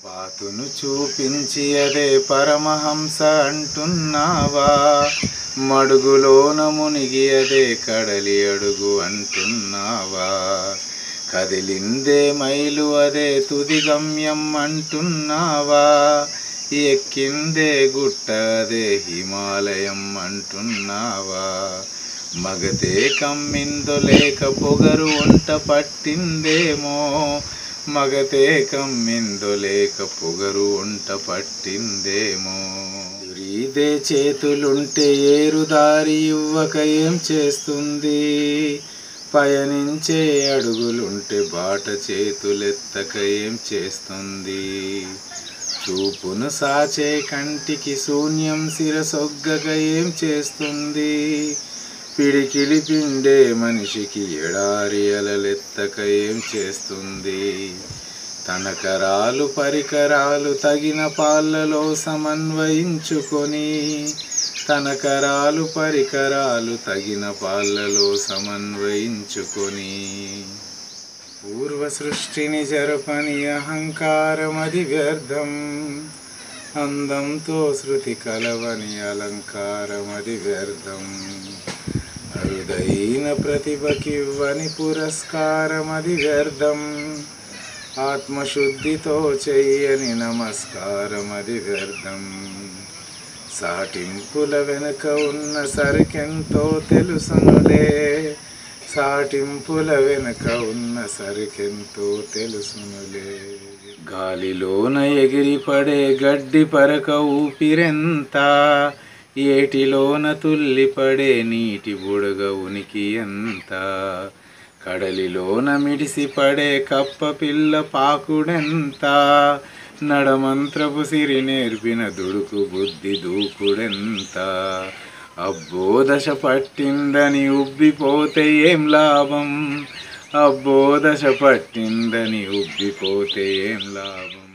పాతును చూపించి అదే పరమహంస అంటున్నావా? మడుగులోన మునిగి అదే కడలి అడుగు అంటున్నావా? కదిలిందే మైలు అదే తుది గమ్యం అంటున్నావా? ఎక్కిందే గుట్ట అదే హిమాలయం అంటున్నావా? మగతే కమ్మిందో లేక పొగరు వంట పట్టిందేమో, మగతే కమ్మిందో లేక పొగరు వంట పట్టిందేమో. ఎదురీదే చేతులుంటే ఏరుదారి ఇవ్వక ఏం చేస్తుంది? పయనించే అడుగులుంటే బాట చేతులెత్తక ఏం చేస్తుంది? చూపును సాచే కంటికి శూన్యం శిరసొగ్గక ఏం చేస్తుంది? పిడికిలి పిండే మనిషికి ఎడారి అలలెత్తక ఏం చేస్తుంది? తనకరాలు పరికరాలు తగిన పాళ్ళలో సమన్వయించుకొని, తనకరాలు పరికరాలు తగిన పాళ్ళలో సమన్వయించుకొని, పూర్వ సృష్టిని జరపని అహంకారమది వ్యర్థం, అందంతో శృతి కలవని అలంకారమది వ్యర్థం, అరుదైన ప్రతిభకివ్వని పురస్కారమది వ్యర్థం, ఆత్మశుద్ధితో చెయ్యని నమస్కారమది వ్యర్థం. సాటింపుల వెనుక ఉన్న సరికెంతో తెలుసునులే, సాటింపుల వెనుక ఉన్న సరికెంతో తెలుసునులే. గాలిలోన ఎగిరిపడే గడ్డి పరక ఊపిరెంత, ఏటిలోన తుల్లిపడే నీటి బుడగ ఉనికి ఎంత, కడలిలోన మిడిసిపడే కప్ప పిల్ల పాకుడెంత, నడమంత్రపు సిరి నేర్పిన దుడుకు బుద్ధి దూకుడెంత. అబ్బో దశ పట్టిందని ఉబ్బిపోతే ఏం లాభం, అబ్బో దశ పట్టిందని ఉబ్బిపోతే ఏం లాభం.